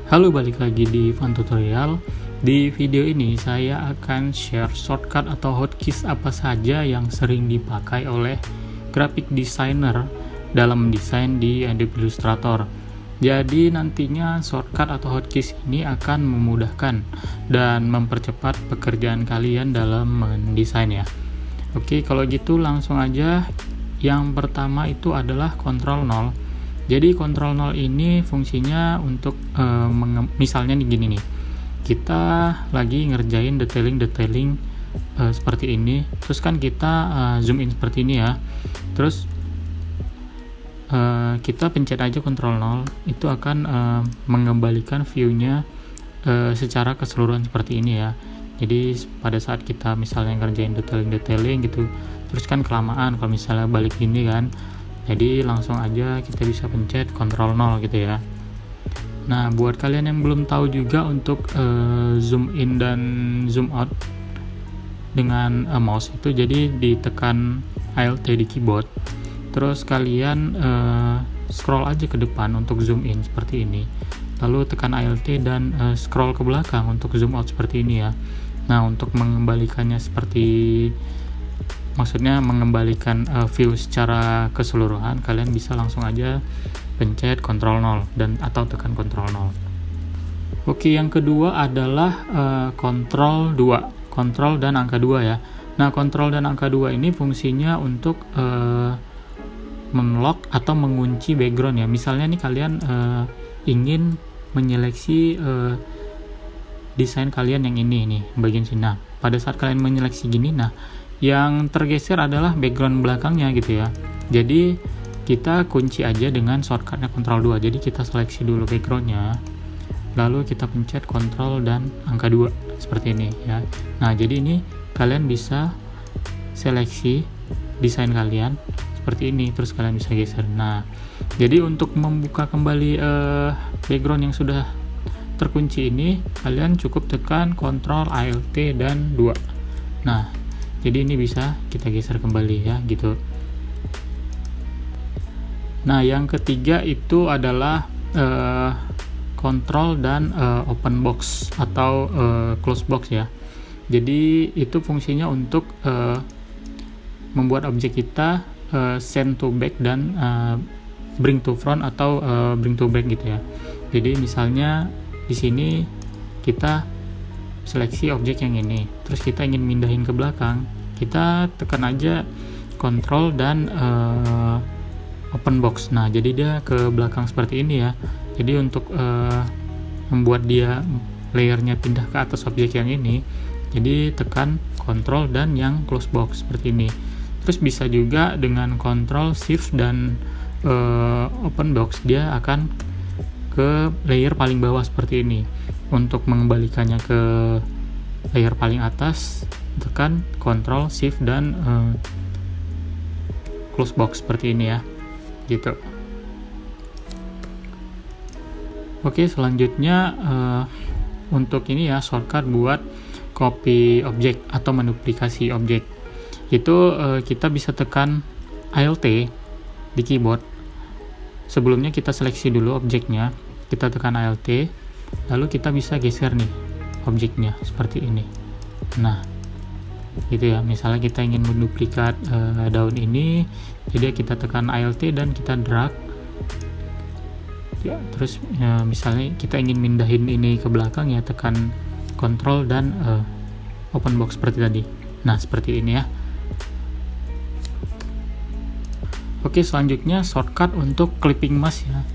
Halo, balik lagi di Fun Tutorial. Di video ini saya akan share shortcut atau hotkeys apa saja yang sering dipakai oleh graphic designer dalam mendesain di Adobe Illustrator. Jadi nantinya shortcut atau hotkeys ini akan memudahkan dan mempercepat pekerjaan kalian dalam mendesain ya. Oke, kalau gitu langsung aja. Yang pertama itu adalah Ctrl 0. Jadi Ctrl 0 ini fungsinya untuk misalnya nih gini nih, kita lagi ngerjain detailing seperti ini, terus kan kita zoom in seperti ini ya, terus kita pencet aja Ctrl 0, itu akan mengembalikan view-nya secara keseluruhan seperti ini ya. Jadi pada saat kita misalnya ngerjain detailing gitu, terus kan kelamaan kalau misalnya balik gini kan, jadi langsung aja kita bisa pencet Ctrl 0 gitu ya. Nah, buat kalian yang belum tahu juga untuk zoom in dan zoom out dengan mouse itu, jadi ditekan Alt di keyboard, terus kalian scroll aja ke depan untuk zoom in seperti ini, lalu tekan Alt dan scroll ke belakang untuk zoom out seperti ini ya. Nah, untuk mengembalikannya maksudnya mengembalikan view secara keseluruhan, kalian bisa langsung aja pencet Ctrl 0 atau tekan Ctrl 0. Oke, yang kedua adalah Ctrl 2, Ctrl dan angka 2 ya. Nah, Ctrl dan angka 2 ini fungsinya untuk men-lock atau mengunci background ya. Misalnya nih kalian ingin menyeleksi desain kalian yang ini nih, bagian sini. Nah, pada saat kalian menyeleksi gini, nah yang tergeser adalah background belakangnya gitu ya. Jadi kita kunci aja dengan shortcutnya Ctrl 2. Jadi kita seleksi dulu backgroundnya, lalu kita pencet Ctrl dan angka 2 seperti ini ya. Nah, jadi ini kalian bisa seleksi desain kalian seperti ini, terus kalian bisa geser. Nah, jadi untuk membuka kembali background yang sudah terkunci ini, kalian cukup tekan Ctrl Alt dan 2. Nah, jadi ini bisa kita geser kembali ya gitu. Nah, yang ketiga itu adalah Ctrl dan open box atau close box ya. Jadi itu fungsinya untuk membuat objek kita send to back dan bring to front atau bring to back gitu ya. Jadi misalnya di sini kita seleksi objek yang ini, terus kita ingin mindahin ke belakang, kita tekan aja Ctrl dan open box. Nah, jadi dia ke belakang seperti ini ya. Jadi untuk membuat dia layernya pindah ke atas objek yang ini, jadi tekan Ctrl dan yang close box seperti ini. Terus bisa juga dengan Ctrl Shift dan open box, dia akan ke layer paling bawah seperti ini. Untuk mengembalikannya ke layer paling atas, tekan Ctrl Shift dan close box seperti ini ya gitu. Oke, selanjutnya untuk ini ya, shortcut buat copy objek atau menduplikasi objek itu kita bisa tekan Alt di keyboard. Sebelumnya kita seleksi dulu objeknya, kita tekan Alt, lalu kita bisa geser nih objeknya seperti ini. Nah, gitu ya. Misalnya kita ingin menduplikat daun ini, jadi kita tekan Alt dan kita drag ya. Terus misalnya kita ingin mindahin ini ke belakang ya, tekan Ctrl dan open box seperti tadi. Nah, seperti ini ya. Oke, selanjutnya shortcut untuk clipping mask ya.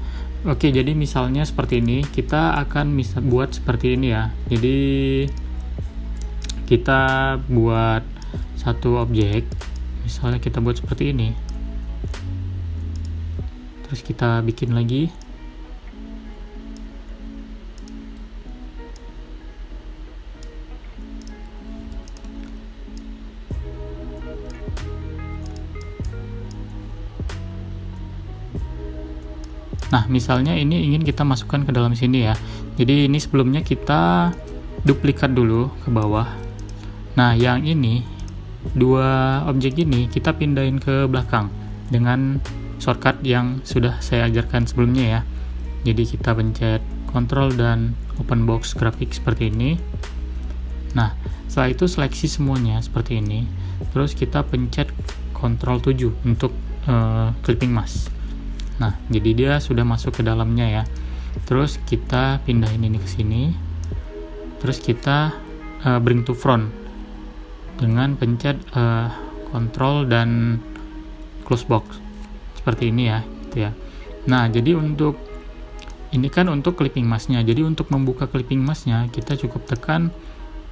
Oke, jadi misalnya seperti ini, kita akan bisa buat seperti ini ya. Jadi kita buat satu objek, misalnya kita buat seperti ini, terus kita bikin lagi. Nah, misalnya ini ingin kita masukkan ke dalam sini ya. Jadi ini sebelumnya kita duplikat dulu ke bawah. Nah, yang ini, dua objek ini kita pindahin ke belakang dengan shortcut yang sudah saya ajarkan sebelumnya ya. Jadi kita pencet kontrol dan open box grafik seperti ini. Nah, setelah itu seleksi semuanya seperti ini. Terus kita pencet Ctrl 7 untuk clipping mask. Nah, jadi dia sudah masuk ke dalamnya ya. Terus kita pindahin ini ke sini. Terus kita bring to front dengan pencet Ctrl dan close box seperti ini ya, gitu ya. Nah, jadi untuk ini kan untuk clipping masknya. Jadi untuk membuka clipping masknya kita cukup tekan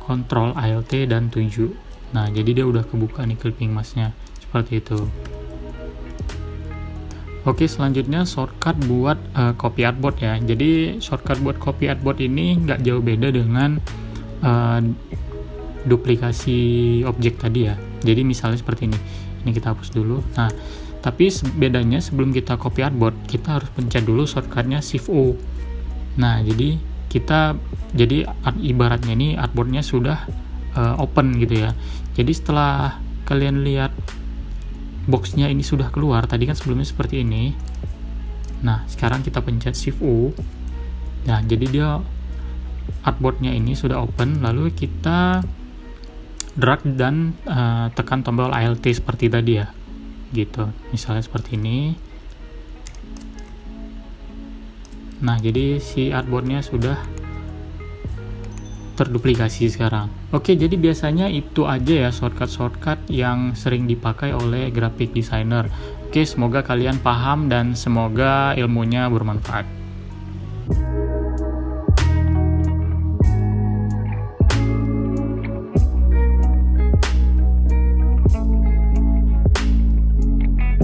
Ctrl Alt dan 7. Nah, jadi dia udah kebuka nih clipping masknya seperti itu. Oke, selanjutnya shortcut buat copy artboard ya. Jadi shortcut buat copy artboard ini nggak jauh beda dengan duplikasi objek tadi ya. Jadi misalnya seperti ini. Ini kita hapus dulu. Nah, tapi bedanya sebelum kita copy artboard, kita harus pencet dulu shortcutnya Shift O. Nah, jadi ibaratnya ini artboardnya sudah open gitu ya. Jadi setelah kalian lihat boxnya ini sudah keluar, tadi kan sebelumnya seperti ini. Nah, sekarang kita pencet Shift O. Nah, jadi dia artboardnya ini sudah open, lalu kita drag dan tekan tombol Alt seperti tadi ya, gitu. Misalnya seperti ini. Nah, jadi si artboardnya sudah terduplikasi sekarang. Oke, jadi biasanya itu aja ya shortcut yang sering dipakai oleh graphic designer. Oke, semoga kalian paham dan semoga ilmunya bermanfaat.